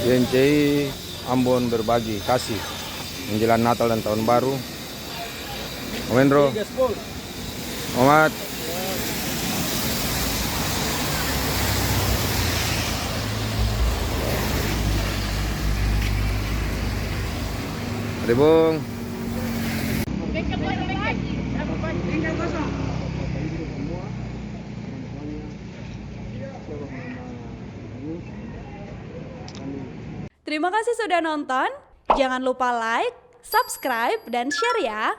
YNCI Ambon berbagi kasih menjelang Natal dan Tahun Baru. Amin bro. Selamat. Mari Bung. Terima kasih sudah nonton. Jangan lupa like, subscribe, dan share ya.